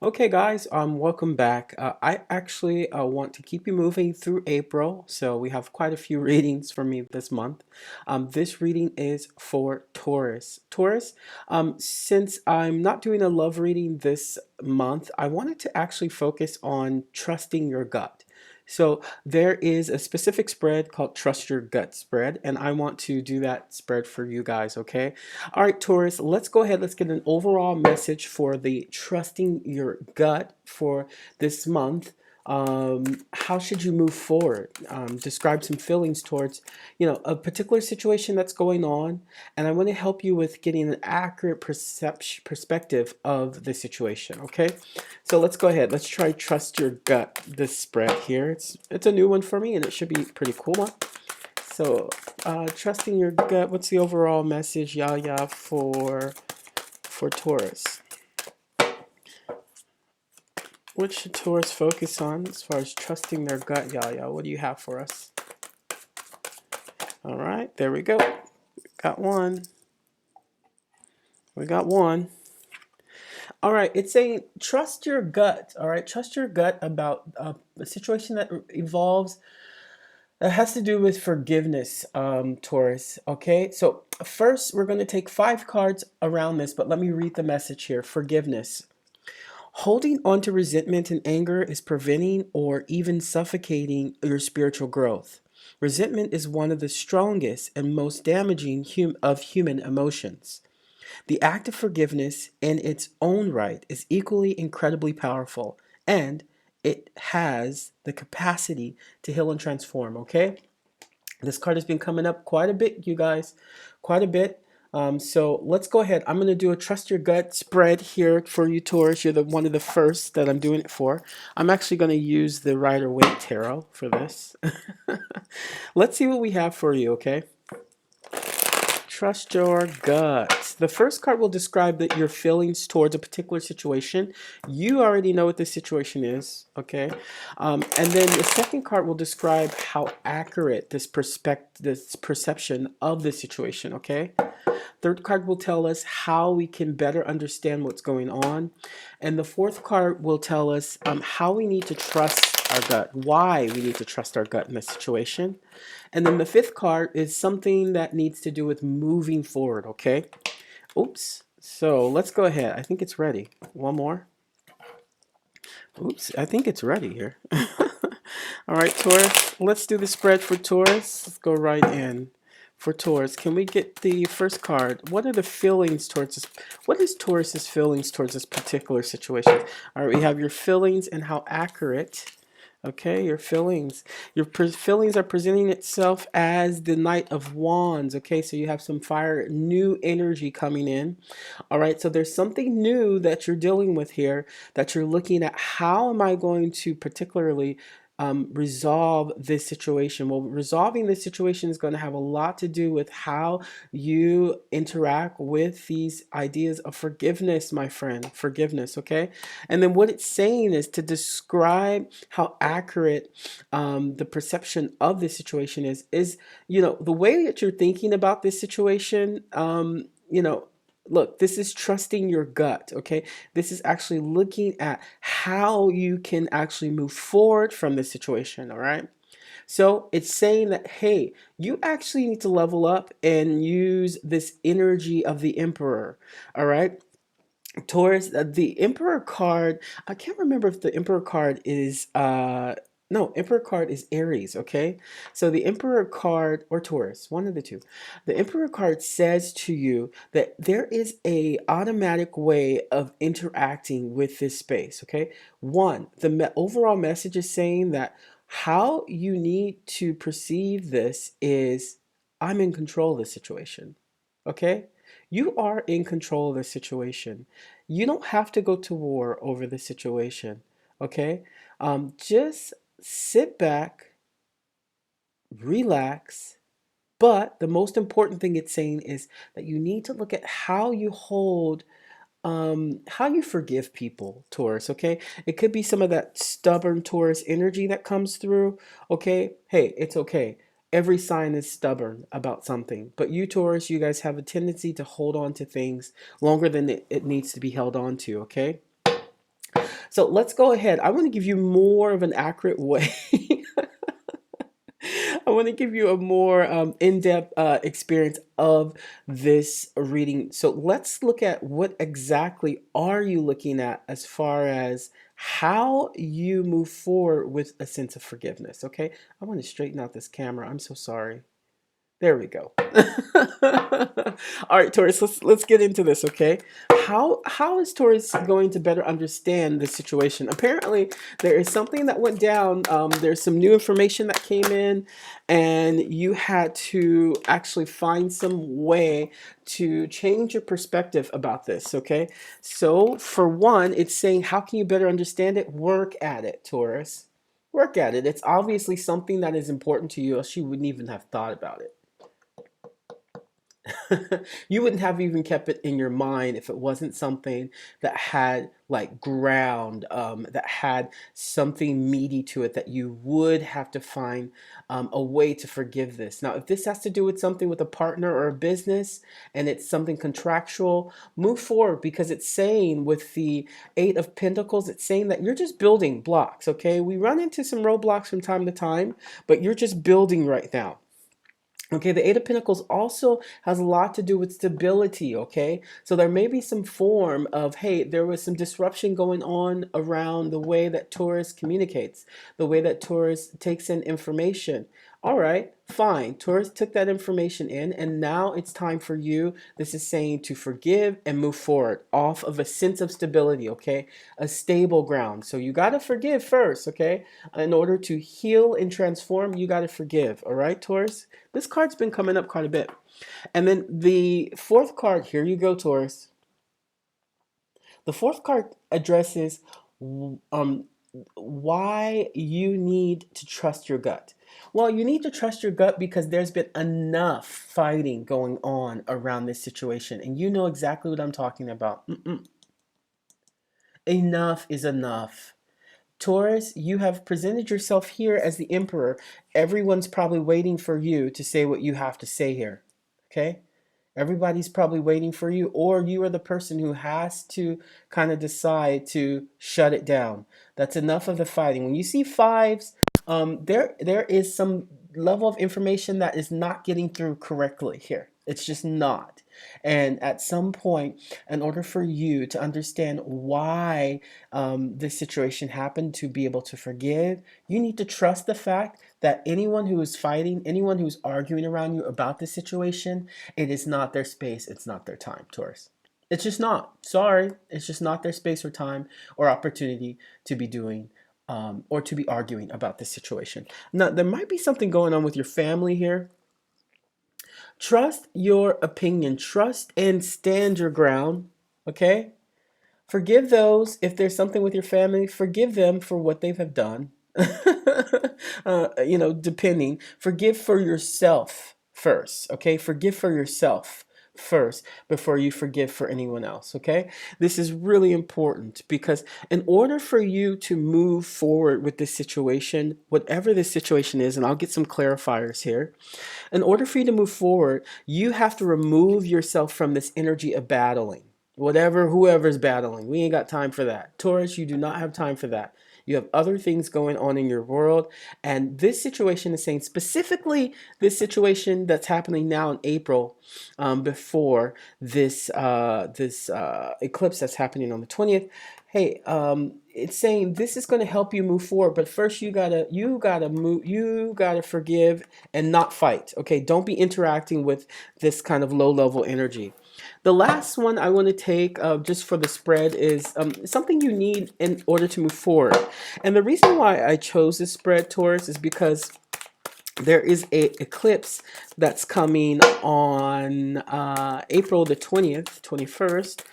Okay, guys, welcome back. I actually want to keep you moving through April, so we have quite a few readings for me this month. This reading is for Taurus. Taurus, since I'm not doing a love reading this month, I wanted to actually focus on trusting your gut. So there is a specific spread called Trust Your Gut spread, and I want to do that spread for you guys, okay? All right, Taurus, let's go ahead. Let's get an overall message for the trusting your gut for this month. How should you move forward? Describe some feelings towards, a particular situation that's going on, and I want to help you with getting an accurate perspective of the situation. Okay, so let's go ahead. Let's try trust your gut. This spread here. It's a new one for me, and it should be pretty cool. So, trusting your gut. What's the overall message, Yaya, for Taurus? What should Taurus focus on as far as trusting their gut, Yaya? What do you have for us? All right, there we go. Got one. We got one. All right, it's saying trust your gut. All right, trust your gut about a situation that evolves. That has to do with forgiveness, Taurus. Okay, so first we're going to take 5 cards around this, but let me read the message here. Forgiveness. Holding on to resentment and anger is preventing or even suffocating your spiritual growth. Resentment is one of the strongest and most damaging of human emotions. The act of forgiveness in its own right is equally incredibly powerful, and it has the capacity to heal and transform, okay? This card has been coming up quite a bit, you guys, quite a bit. So let's go ahead. I'm going to do a trust your gut spread here for you, Taurus. You're one of the first that I'm doing it for. I'm actually going to use the Rider Waite Tarot for this. Let's see what we have for you, okay? Trust your gut. The first card will describe your feelings towards a particular situation. You already know what the situation is, okay? And then the second card will describe how accurate this perception of the situation, okay? Third card will tell us how we can better understand what's going on. And the fourth card will tell us how we need to trust our gut, why we need to trust our gut in this situation. And then the fifth card is something that needs to do with moving forward, okay? Oops. So let's go ahead. I think it's ready. One more. Oops. I think it's ready here. All right, Taurus. Let's do the spread for Taurus. Let's go right in. For Taurus, can we get the first card? What are the feelings towards this? What is Taurus's feelings towards this particular situation? All right, we have your feelings and how accurate. Okay, your feelings. Your feelings are presenting itself as the Knight of Wands. Okay, so you have some fire, new energy coming in. All right, so there's something new that you're dealing with here that you're looking at. How am I going to particularly resolve this situation? Well, resolving this situation is going to have a lot to do with how you interact with these ideas of forgiveness, my friend. Forgiveness, okay? And then what it's saying is to describe how accurate the perception of this situation is, the way that you're thinking about this situation, look, this is trusting your gut, okay? This is actually looking at how you can actually move forward from this situation, all right? So it's saying that, hey, you actually need to level up and use this energy of the Emperor, all right? Taurus, the Emperor card, I can't remember if the Emperor card is no, Emperor card is Aries, okay? So the Emperor card or Taurus, one of the two. The Emperor card says to you that there is a automatic way of interacting with this space, okay? One, the overall message is saying that how you need to perceive this is I'm in control of the situation. Okay? You are in control of the situation. You don't have to go to war over the situation. Okay? Just sit back, relax. But the most important thing it's saying is that you need to look at how you hold how you forgive people, Taurus, okay? It could be some of that stubborn Taurus energy that comes through, okay? Hey, it's okay. Every sign is stubborn about something. But you, Taurus, you guys have a tendency to hold on to things longer than it needs to be held on to, okay? So let's go ahead. I want to give you more of an accurate way. I want to give you a more in-depth experience of this reading. So let's look at what exactly are you looking at as far as how you move forward with a sense of forgiveness. Okay, I want to straighten out this camera. I'm so sorry. There we go. All right, Taurus, let's get into this, okay? How is Taurus going to better understand the situation? Apparently, there is something that went down. There's some new information that came in, and you had to actually find some way to change your perspective about this, okay? So, for one, it's saying, how can you better understand it? Work at it, Taurus. Work at it. It's obviously something that is important to you, else you wouldn't even have thought about it. You wouldn't have even kept it in your mind if it wasn't something that had like ground, that had something meaty to it that you would have to find a way to forgive this. Now, if this has to do with something with a partner or a business and it's something contractual, move forward because it's saying with the Eight of Pentacles, it's saying that you're just building blocks, okay? We run into some roadblocks from time to time, but you're just building right now. Okay, the Eight of Pentacles also has a lot to do with stability, okay? So there may be some form of, hey, there was some disruption going on around the way that Taurus communicates, the way that Taurus takes in information. All right, fine. Taurus took that information in, and now it's time for you. This is saying to forgive and move forward off of a sense of stability, okay? A stable ground. So you got to forgive first, okay? In order to heal and transform, you got to forgive, all right, Taurus? This card's been coming up quite a bit. And then the fourth card, here you go, Taurus. The fourth card addresses why you need to trust your gut. Well, you need to trust your gut because there's been enough fighting going on around this situation. And you know exactly what I'm talking about. Enough is enough. Taurus, you have presented yourself here as the emperor. Everyone's probably waiting for you to say what you have to say here. Okay? Everybody's probably waiting for you, or you are the person who has to kind of decide to shut it down. That's enough of the fighting. When you see fives, there is some level of information that is not getting through correctly here. It's just not. And at some point, in order for you to understand why this situation happened, to be able to forgive, you need to trust the fact that anyone who is fighting, anyone who's arguing around you about this situation, it is not their space, it's not their time, Taurus. It's just not. Sorry. It's just not their space or time or opportunity to be doing or to be arguing about this situation. Now, there might be something going on with your family here. Trust your opinion, trust and stand your ground, okay? Forgive those, if there's something with your family, forgive them for what they have done. Depending. Forgive for yourself first, okay? Forgive for yourself first before you forgive for anyone else, okay? This is really important because in order for you to move forward with this situation, whatever this situation is, and I'll get some clarifiers here, in order for you to move forward, you have to remove yourself from this energy of battling. Whoever's battling, we ain't got time for that. Taurus, you do not have time for that. You have other things going on in your world. And this situation is saying specifically this situation that's happening now in April, before this eclipse that's happening on the 20th. Hey, it's saying this is going to help you move forward, but first you gotta forgive and not fight. Okay, don't be interacting with this kind of low level energy. The last one I want to take just for the spread is something you need in order to move forward. And the reason why I chose this spread, Taurus, is because there is a eclipse that's coming on April the 20th, 21st,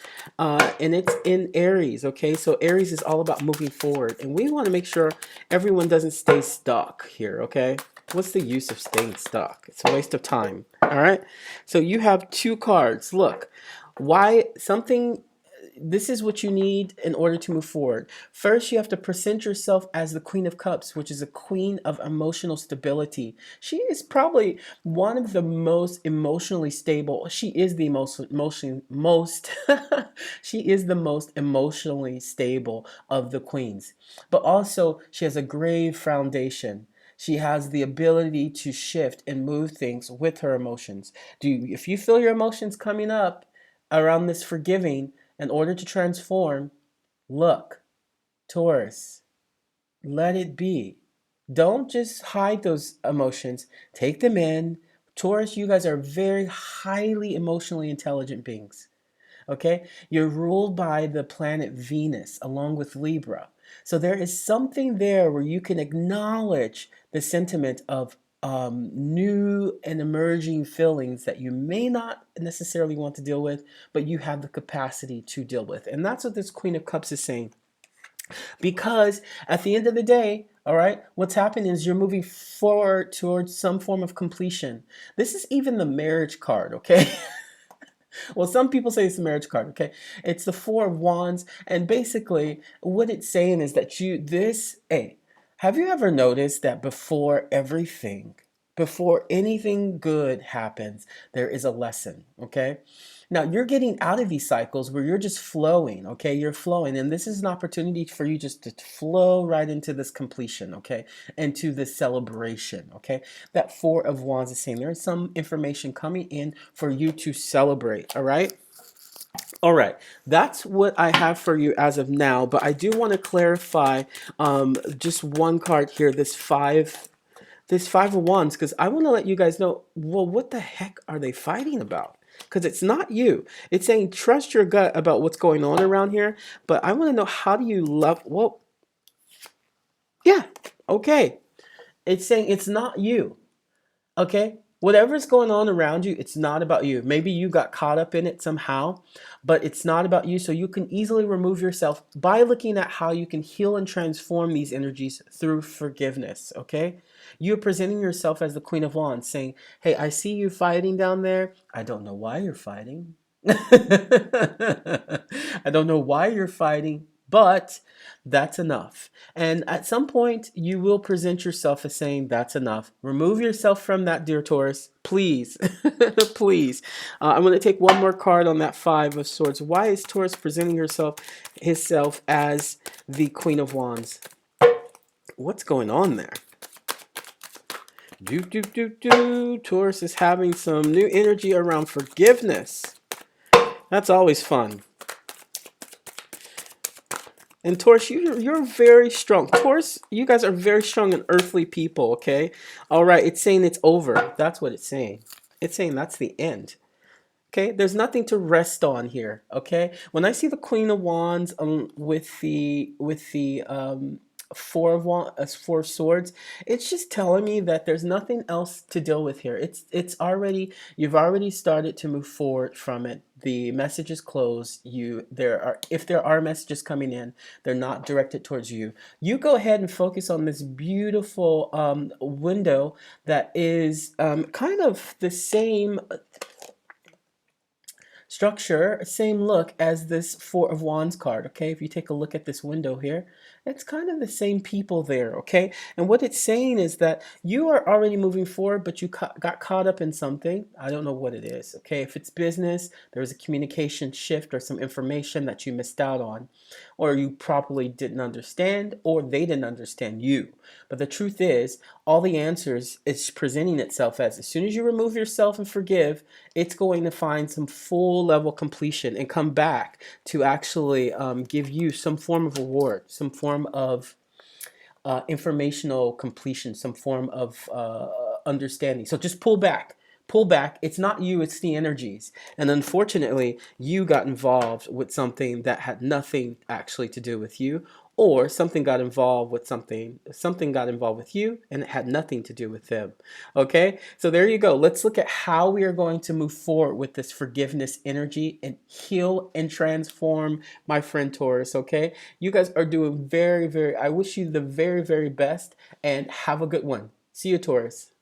and it's in Aries, okay? So Aries is all about moving forward, and we want to make sure everyone doesn't stay stuck here, okay? What's the use of staying stuck? It's a waste of time, all right? So you have two cards. Look, why something this is what you need in order to move forward. First, you have to present yourself as the Queen of Cups, which is a queen of emotional stability. She is probably one of the most emotionally stable. She is the most she is the most emotionally stable of the queens. But also, she has a grave foundation. She has the ability to shift and move things with her emotions. If you feel your emotions coming up around this forgiving, in order to transform, look, Taurus, let it be. Don't just hide those emotions, take them in. Taurus, you guys are very highly emotionally intelligent beings. Okay? You're ruled by the planet Venus along with Libra. So there is something there where you can acknowledge the sentiment of new and emerging feelings that you may not necessarily want to deal with, but you have the capacity to deal with. And that's what this Queen of Cups is saying. Because at the end of the day, all right, what's happening is you're moving forward towards some form of completion. This is even the marriage card, okay? Well, some people say it's a marriage card, okay? It's the Four of Wands, and basically what it's saying is that hey, have you ever noticed that before anything good happens, there is a lesson, okay? Now, you're getting out of these cycles where you're just flowing, okay? You're flowing, and this is an opportunity for you just to flow right into this completion, okay? Into this celebration, okay? That Four of Wands is saying there is some information coming in for you to celebrate, all right? All right, that's what I have for you as of now, but I do want to clarify just one card here, this Five of Wands, because I want to let you guys know, well, what the heck are they fighting about? Because it's not you. It's saying trust your gut about what's going on around here, but I want to know, how do you love, well, yeah, okay. It's saying it's not you. Okay? Whatever's going on around you, it's not about you. Maybe you got caught up in it somehow, but it's not about you. So you can easily remove yourself by looking at how you can heal and transform these energies through forgiveness. Okay? You're presenting yourself as the Queen of Wands, saying, hey, I see you fighting down there. I don't know why you're fighting. I don't know why you're fighting, but that's enough. And at some point, you will present yourself as saying, that's enough. Remove yourself from that, dear Taurus. Please. Please. I'm going to take one more card on that Five of Swords. Why is Taurus presenting himself as the Queen of Wands? What's going on there? Taurus is having some new energy around forgiveness. That's always fun. And Taurus, you're very strong. Taurus, you guys are very strong and earthly people, okay? All right, it's saying it's over. That's what it's saying. It's saying that's the end. Okay, there's nothing to rest on here. Okay, when I see the Queen of Wands with the Four of Swords, it's just telling me that there's nothing else to deal with here. It's already, you've already started to move forward from it. The message is closed. If there are messages coming in, they're not directed towards you. You go ahead and focus on this beautiful window that is kind of the same structure, same look as this Four of Wands card, okay? If you take a look at this window here, it's kind of the same people there, okay? And what it's saying is that you are already moving forward, but you got caught up in something. I don't know what it is, okay? If it's business, there was a communication shift or some information that you missed out on, or you probably didn't understand, or they didn't understand you. But the truth is, all the answers is presenting itself as soon as you remove yourself and forgive, it's going to find some full level completion and come back to actually give you some form of reward, some form of informational completion, some form of understanding. So just pull back. Pull back. It's not you, it's the energies. And unfortunately, you got involved with something that had nothing actually to do with you, or something got involved with something got involved with you and it had nothing to do with them. Okay? So there you go. Let's look at how we are going to move forward with this forgiveness energy and heal and transform, my friend Taurus, okay? You guys are doing very, very, I wish you the very, very best and have a good one. See you, Taurus.